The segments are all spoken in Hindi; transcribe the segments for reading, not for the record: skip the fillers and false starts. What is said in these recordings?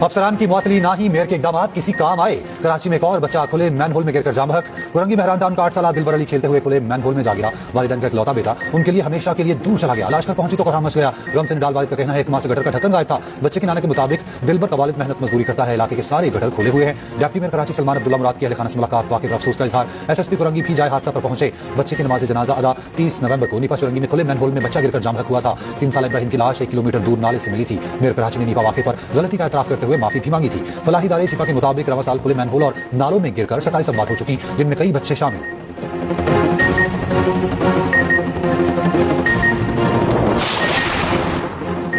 अफसरान की मुअत्तली ना ही मेयर के इकदाम किसी काम आए। कराची में एक और बच्चा खुले मैनहोल में गिरकर जाम बहक। गुरंगी मेहरान टाउन का 8 साल दिलबर अली खेलते हुए खुले मैनहोल में जा गिरा। वालिदैन का इकलौता बेटा उनके लिए हमेशा के लिए दूर चला गया। लाश घर पहुंची तो कोहराम मच गया। गम से निडाल वालिद का कहना है एक माह से गटर का ढक्कन गायब था। बच्चे के नाने के मुताबिक दिलबर का वालिद मेहनत मजदूरी करता है। इलाके के सारे गटर खोले हुए हैं। डिप्टी मेयर कराची सलमान अब्दुल्ला मुराद की अहलखाना से मुलाकात, वाक़े पर अफसोस का इजहार। एसएसपी गुरंगी भी जाए हादसा पर पहुंचे। बच्चे की नमाज जनाजा अदा 30 नवंबर को नीपा चुरंगी में खुले मैनहोल में बच्चा गिरकर जाम बहक हुआ था। 3 साल इब्राहिम की लाश 1 किलोमीटर दूर नाले से मिली थी। मेयर कराची ने नीपा वाक़े पर गलती का एतराफ करते हुए माफी भी मांगी थी। फलाही इदारे शिफा के मुताबिक रवा साल खुले मैनहोल और नालों में गिरकर 27 अमवात हो चुकी, जिनमें कई बच्चे शामिल।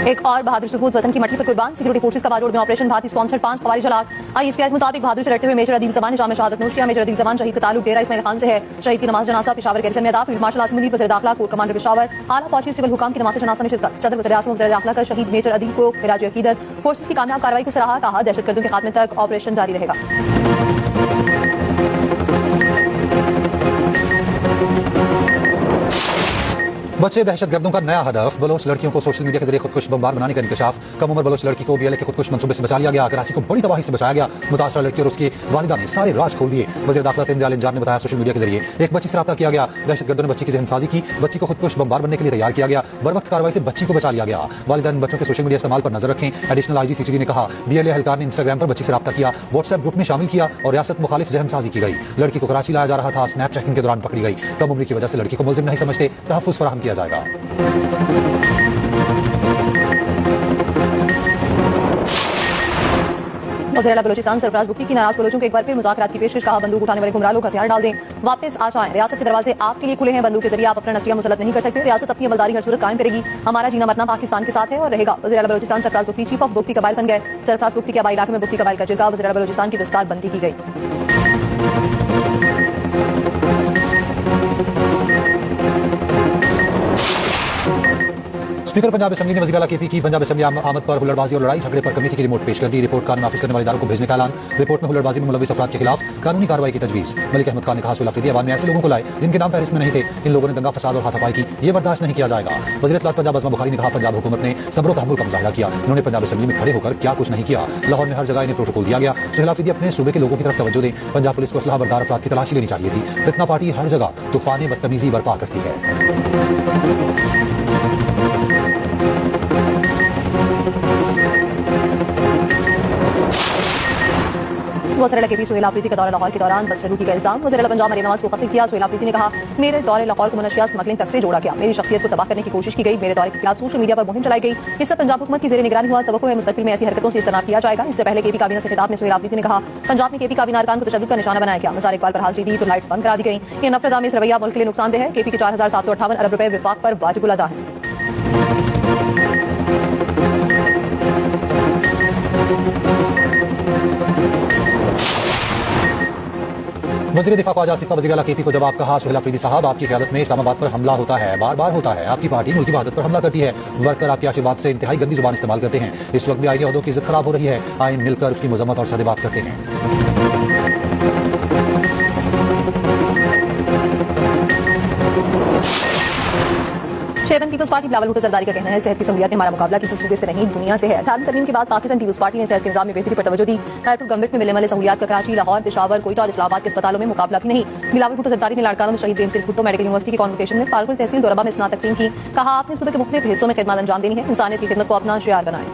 एक और बहादुर सपूत वतन की मट्टी पर कुर्बान। सिक्योरिटी फोर्सेस का बारोड में ऑपरेशन भारती स्पॉन्सर्ड 5 खवारी जलाल। आईएसपीआई के मुताबिक बहादुर से लड़ते हुए मेजर अदील जमान ने जाम शहादत नोश किया। मेजर अदील जमान शहीद का ताल्लुक डेरा इस्माइल खान से है। शहीद की नमाज जनाजा पेशावर के में अदा। फील्ड मार्शल आसिम मुनीर वज़ीर दाखिला कोर कमांडर पेशावर आला फौजी सिविल हुकाम की नमाज जनाजा में शिरकत। सदर वज़ीर आज़म वज़ीर दाखिला का शहीद मेजर अदील को खिराज अकीदत। फोर्सेस की कामयाब कार्रवाई को सराहा। कहा दहशतगर्दों के खात्मे तक ऑपरेशन जारी रहेगा। बच्चे दहशतगर्दों का नया हदफ। बलोच लड़कियों को सोशल मीडिया के जरिए खुदकुश बमबार बनाने का इंकशाफ। कम उम्र बलोच लड़की को बीएलए के खुदकुश मंसूबे से बचा लिया गया। कराची को बड़ी तबाही से बचाया गया। मुतासरा लड़की और उसकी वालिदा ने सारे राज खोल दिए। वज़ीर दाखिला से इंजाल ने बताया सोशल मीडिया के जरिए एक बच्ची से राब्ता किया गया। दहशतगर्दों ने बच्ची की जहनसाजी की। बच्ची को खुदकुश बमबार बनने के लिए तैयार किया गया। बर वक्त कार्रवाई से बच्ची को बचा लिया गया। वालिदैन बच्चों के सोशल मीडिया इस्तेमाल पर नजर रखें। एडिशनल आईजी सीटीडी ने कहा बीएलए एहलकार ने इंस्टाग्राम पर बच्ची से राब्ता किया, व्हाट्सएप ग्रुप में शामिल किया और रियासत मुखालिफ जहनसाजी की गई। लड़की को कराची लाया जा रहा था। स्नैप चेकिंग के दौरान पकड़ी गई। कम उम्र की वजह से लड़की को मुलजिम नहीं समझते, तहफ्फुज़ फराहम किया जाएगा। वज़ीर बलोचिस्तान सरफराज बुक्की की नाराज बलोचों को एक बार फिर मुज़ाकरात की पेशकश। कहा बंदूक उठाने वाले गुमराह लोग हथियार डाल दें, वापस आ जाएं। रियासत के दरवाजे आपके लिए खुले हैं। बंदूक के जरिए आप अपना नज़रिया मुसल्लत नहीं कर सकते। रियासत अपनी अमलदारी हर सूरत कायम करेगी। हमारा जीना मरना पाकिस्तान के साथ है और रहेगा। वज़ीर बलोचिस्तान सरफराज बुक्की चीफ ऑफ बुक्की कबाइल बन गए। सरफराज बुक्की के आबाई इलाके में बुक्की कबाइल का जिरगा। वज़ीर बलोचिस्तान की दस्तार बंदी की गई। स्पीकर पंजाब असेंबली ने वज़ीर आला केपी की पंजाब असेंबली आमद पर हुल्लड़बाजी और लड़ाई झगड़े पर कमेटी की रिपोर्ट पेश कर दी। रिपोर्ट कानून नाफिज करने वाले इदारों को भेजने का ऐलान। रिपोर्ट में हुल्लड़बाजी में मुलविस अफराद के खिलाफ कानूनी कार्रवाई की तजवीज़। मलिक अहमद खान ने कहा सुलह अवान में ऐसे लोगों को लाए जिनके नाम फहरिस्त में नहीं थे। इन लोगों ने दंगा फसाद और हाथापाई की, ये बर्दाश्त नहीं किया जाएगा। वज़ीर इत्तलात पंजाब अज़मा बुखारी ने कहा पंजाब हुकूमत ने सब्र व तहम्मुल का मुज़ाहिरा किया। उन्होंने पंजाब असेंबली में खड़े होकर क्या कुछ नहीं किया। लाहौर में हर जगह इन्हें प्रोटोकॉल दिया गया। सुहेल आफरीदी अपने सूबे के लोगों की तरफ तवज्जो दें। पंजाब पुलिस को असलहा बरदार अफराद की तलाशी लेनी चाहिए थी। फितना पार्टी हर जगह तूफान बदतमीजी बर्पा करती है। वज़ीर आला केपी सुहेल आफरीदी का दौरा लाहौर के दौरान बदसलूकी का इल्जाम। वज़ीर आला पंजाब मरीम नवाज को खत्म किया। सुहेल आफरीदी ने कहा मेरे दौरे लाहौर को मनशियात स्मगलिंग तक से जोड़ा गया। मेरी शख्सियत को तबाह करने की कोशिश की गई। मेरे दौरे के खिलाफ सोशल मीडिया पर मुहिम चलाई गई। ये सब पंजाब हुकूमत की ज़ेर निगरानी हुआ। तवक्को है मुस्तक़बिल में ऐसी हरकतों से इज्तनाब किया जाएगा। इससे पहले केपी काबीना से खिताब में सुहेल आफरीदी ने कहा पंजाब में केपी काबीना अरकान को तशद्दुद का निशाना बनाया गया। मज़ार इकबाल पर हाजिरी दी तो लाइट्स बंद करा दी गई। ये नफरत आमेज़ रवैया मुल्क के लिए नुकसानदेह है। केपी के 4758 अरब रुपए विफाक पर वाजिबुल अदा है। वज़ीर दिफा ख्वाजा आसिफ का वज़ीर आला केपी को जवाब कहा सुहेल आफरीदी साहब आपकी क़यादत में इस्लामाबाद पर हमला होता है, बार बार होता है। आपकी पार्टी मुल्क की वहादत पर हमला करती है। वर्कर आपकी आशीर्वाद से इंतहाई गंदी जुबान इस्तेमाल करते हैं। इस वक्त भी आईनी ओहदों की इज्जत खराब हो रही है। आइन मिलकर उसकी मजम्मत और सदेबात करते हैं। शेरन पीपल्स पार्टी बिलावल भुट्टो जरदारी का कहना है सेहत की सहूलियत में हमारा मुकाबला किसी सूबे से नहीं दुनिया से है। 18 तरमीम के बाद पाकिस्तान पीपल्स पार्टी ने सेहत के निजाम में बेहतरी पर तवज्जो दी। रायपुर गवर्नमेंट में मिलने वाले सहूलियत का कराची, लाहौर, पेशावर, कोयटा और इस्लामाबाद के अस्पतालों में मुकाबला भी नहीं। बिलावल भुट्टो जरदारी ने लाड़काना में शहीद बेनजीर भुट्टो मेडिकल यूनिवर्सिटी की कॉन्वोकेशन में फारुकुल तहसील दोरबा में स्नातक तकसीम की। कहा आपने सूबे के मुख्तलिफ हिस्सों में खिदमत अंजाम देनी है। इंसानियत की खिदमत को अपना शियार बनाएं।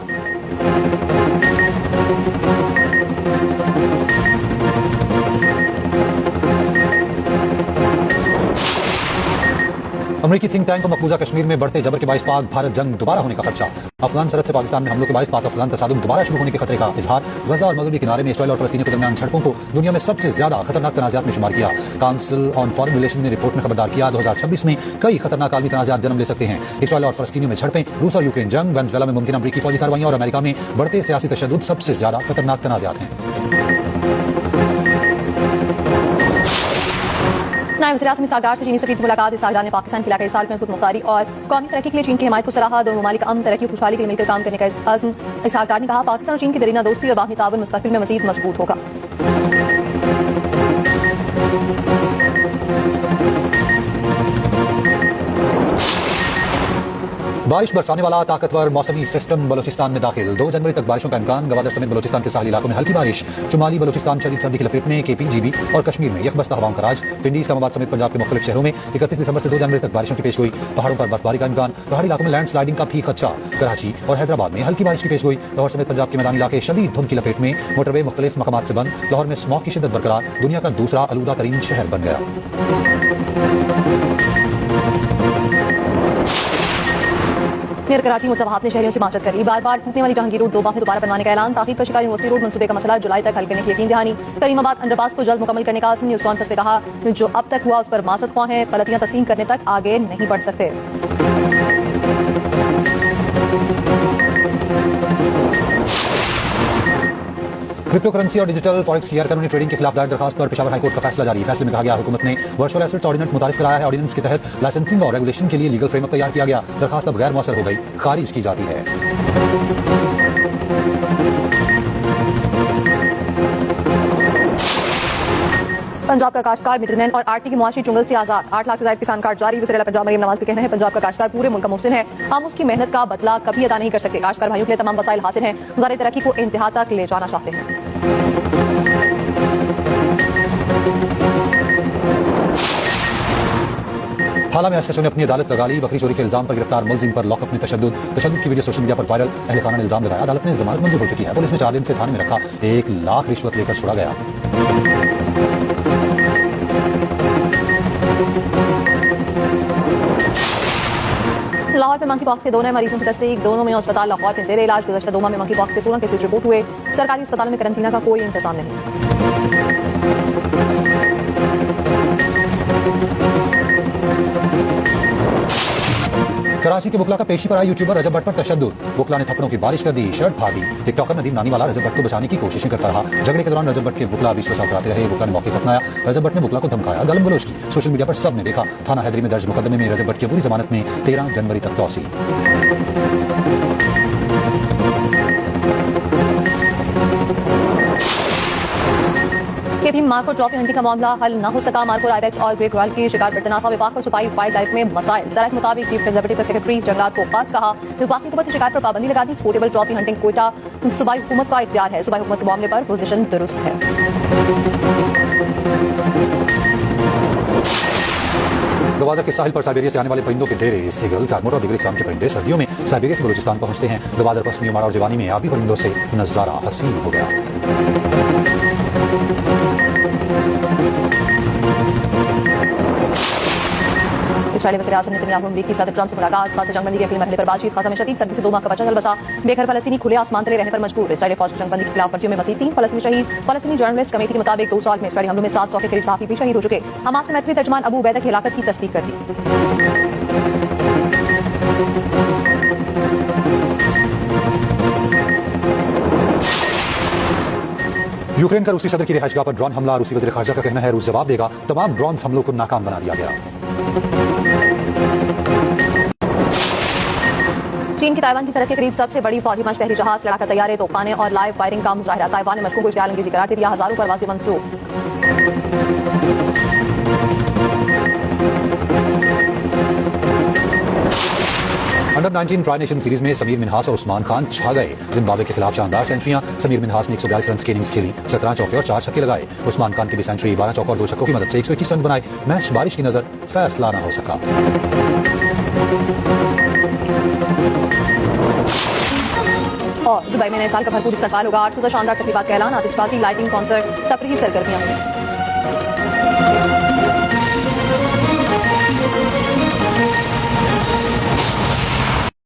अमरीकी थिंक टैंक को मकबूजा कश्मीर में बढ़ते जबर के बाइस पाक भारत जंग दोबारा होने का खदशा। अफगान सरहद से पाकिस्तान में हमलों के बाइस पाक अफगान तसादुम दोबारा शुरू होने के खतरे का इजहार। गजा और मगरबी किनारे में इसराइल और फलस्तीनियों के दरमियान झड़पों को दुनिया में सबसे ज्यादा खतरनाक तनाज़ात में शुमार किया। काउंसिल ऑन फॉरेन रिलेशन ने रिपोर्ट में खबरदार किया 2026 में कई खतरनाक आलमी तनाज़ात जन्म ले सकते हैं। इसराइल और फलस्तीनियों में झड़पें, रूस और यूक्रेन जंग, वेनेजुएला में मुमकिन अमरीकी फौजी कार्रवाइयां और अमेरिका में बढ़ते सियासी तशद्दुद सबसे ज्यादा खतरनाक तनाज़ात हैं। नायब वज़ीर आज़म इसहाक डार से चीनी सफ़ीर की मुलाकात। इसहाक डार ने पाकिस्तान के इलाकाई साल में खुद मुख्तारी और कौमी तरक्की के लिए चीन की हिमायत को सराहा। दोनों ममालिक अमन, तरक्की और खुशहाली के लिए मिलकर काम करने का अज़्म। इसहाक डार ने कहा पाकिस्तान और चीन की दरीना दोस्ती और बाहमी ताउन मुस्तक़बिल में मज़ीद मजबूत होगा। बारिश बरसाने वाला ताकतवर मौसमी सिस्टम बलोचिस्तान में दाखिल। 2 जनवरी तक बारिशों का इम्कान। गवादर समेत बलोचिस्तान के साहली इलाकों में हल्की बारिश। शुमाली बलोचिस्तान शदीद सर्दी की लपेट में। केपी, जीबी और कश्मीर में यकबस्ता हवाओं का राज। पिंडी, इस्लामाबाद समेत पंजाब के मुख्तलिफ शहरों में 31 दिसंबर से 2 जनवरी तक बारिशों की पेशगोई। पहाड़ों पर बर्फबारी का इम्कान। पहाड़ी इलाकों में लैंडस्लाइडिंग का भी खदशा। कराची और हैदराबाद में हल्की बारिश की पेशगोई। लाहौर समेत पंजाब के मैदानी इलाके शदीद धुंध की लपेट में। मोटरवे मुख्तलिफ मकामात से बंद। लाहौर में स्मॉग की शिद्दत बरकरार। दुनिया का दूसरा आलूदा तरीन शहर बन गया। मेयर कराची मुतज़व्वहात ने शहरियों से माजरत करी। बार बार टूटने वाली जहांगीर रोड दोबारा बनवाने का ऐलान। ताक़ीब का शिकार यूनिवर्सिटी रोड मंसूबे का मसला जुलाई तक हल करने की यकीन दहानी। करीमाबाद अंडरपास को जल्द मुकम्मल करने का आज़म। न्यूज़ कॉन्फ्रेंस में कहा जो अब तक हुआ उस पर माजरत ख्वाह हैं। गलतियां तस्लीम करने तक आगे नहीं बढ़ सकते। क्रिप्टो करेंसी और डिजिटल फॉरेक्स की गैरकानूनी ट्रेडिंग के खिलाफ दायर दरखास्त पर पेशावर हाईकोर्ट का फैसला जारी। फैसले में कहा गया हुकूमत ने वर्चुअल एसेट्स ऑर्डिनेंस मुतारिफ कराया है। ऑर्डिनेंस के तहत लाइसेंसिंग और रेगुलेशन के लिए लीगल फ्रेमवर्क तैयार किया गया। दरखास्त अब गैर मौसर हो गई, खारिज की जाती है। पंजाब का काश्तकार मिडलमैन और आरटी की मुआशी चुंगल से आजाद। 8 लाख से ज्यादा किसान कार्ड जारी। वज़ीर आला पंजाब मरीम नवाज के कहना है पंजाब का काश्तकार पूरे मुल्क का मुहसिन है। हम उसकी मेहनत का बदला कभी अदा नहीं कर सकते। काश्तकार भाइयों के लिए तमाम वसाइल हासिल हैं। वज़ारत तरक्की को इंतहा तक ले जाना चाहते हैं। हाल में एसएचओ ने अपनी अदालत लगा ली। बकरी चोरी के इल्जाम पर गिरफ्तार मुलजिम पर लॉकअप में तशद्दुद की वीडियो सोशल मीडिया पर वायरल। अहलकारा ने इल्जाम लगाया। अदालत ने जमानत मंजूर हो चुकी है। पुलिस ने 4 दिन से थाने में रखा। 1 लाख रिश्वत लेकर छोड़ा गया। लाहौर में मंकी पॉक्स के 2 नए मरीजों की तस्दीक। दोनों में अस्पताल लाहौर में जेर इलाज। गुज़श्ता 2 माह में मंकी पॉक्स के 16 केसेज रिपोर्ट हुए। सरकारी अस्पतालों में करंटीना का कोई इंतजाम नहीं। कराची के बुकला का पेशी पर आए यूट्यूबर रजब भट्ट पर तशद्दुद। बुकला ने थप्पड़ों की बारिश कर दी, शर्ट फाड़ दी। टिकटॉकर नदीम नानीवाला रजब भट्ट को बचाने की कोशिशें करता रहा। झगड़े के दौरान रजब भट्ट के बुकला बीच फसाव कराते रहे। बुकला ने मौके पर अपनाया। रजब भट्ट ने बुकला को धमकाया, गालिम गलौज की। सोशल मीडिया पर सब ने देखा। थाना हैदरी में दर्ज मुकदमे में रजब भट्ट की पूरी जमानत में 13 जनवरी तक तौसील। केपी मार्को ट्रॉफी हंटिंग का मामला हल न हो सका। मार्को आइबेक्स और ग्रे ग्राल की शिकार पर तनासा। विभाग पर सुपाई वाइल्ड लाइफ में मसाइल। जराये के मुताबिक चीफ कंजर्वेटिव सेक्रेटरी जंगलात को खत कहा। विभाग की हुकूमत ने शिकार पर पाबंदी लगा दी। पोर्टेबल ट्रॉफी हंटिंग कोयटा सूबाई हुकूमत का इख्तियार है। सूबाई हुकूमत के मामले पर पोजीशन दुरुस्त है। गवादर के साहिल पर साइबेरिया से आने वाले परिंदों के डेरे सीगल, कारमोट और दीगर इकसाम के परिंदे सर्दियों में साइबेरिया से बलूचिस्तान पहुंचते हैं। गवादर पश्चिमी उमाड़ा और जवानी में आबी परिंदों से नजारा हसीन हो गया। इस्राईली वज़ीर आज़म नेतन्याहू अमरीकी सदर ट्रंप से मुलाकात। गाज़ा जंगबंदी के अगले मरहले पर बातचीत। गाज़ा में शदीद सर्दी से 2 माह का बचा चल बसा। बेघर फलस्तीनी खुले आसमान तले रहने पर मजबूर। इस्राईली फौज की जंगबंदी के खिलाफ वर्जियों में मज़ीद 3 फलस्तीनी शहीद। फलस्तीनी जर्नलिस्ट कमेटी के मुताबिक 2 साल में इस्राईली हमलों में 700 के करीब सहाफ़ी भी शहीद हो चुके। हमास के मरकज़ी तर्जुमान अबू उबैदा की हिलाकत की तस्दीक कर दी। यूक्रेन का रूसी सदर की रिहाइशगाह पर ड्रोन हमला। रूसी वज़ीर ख़ारजा का कहना है रूस जवाब देगा। तमाम ड्रोन हमलों को नाकाम बना दिया गया। चीन की ताइवान की सरहद के करीब सबसे बड़ी फौजी पहरी जहाज, लड़ाका तैयारे, तोफाने और लाइव फायरिंग का मुजाहिरा। ताइवान ने मशकूक को इश्तियाल अंगेज़ी करार दे दिया। हजारों परवाज़ें मंसूख। अंडर 19 ट्राई नेशन सीरीज में समीर मिन्हास और उस्मान खान छा गए। जिम्बाब्वे के खिलाफ शानदार सेंचुरियां। समीर मिन्हास ने 142 रन की इनिंग्स खेली। 17 चौके और 4 छक्के लगाए। उस्मान खान की भी सेंचुरी। 12 चौके और 2 छक्कों की मदद से 121 रन बनाए। मैच बारिश की नजर फैसला न हो सका। और दुबई में नए साल का भरपूर इस्तकबाल होगा। 8 शानदार तकरीबात का ऐलान। आतिशबाजी, लाइटिंग, कॉन्सर्ट, तफरीही सरगर्मियां होंगी।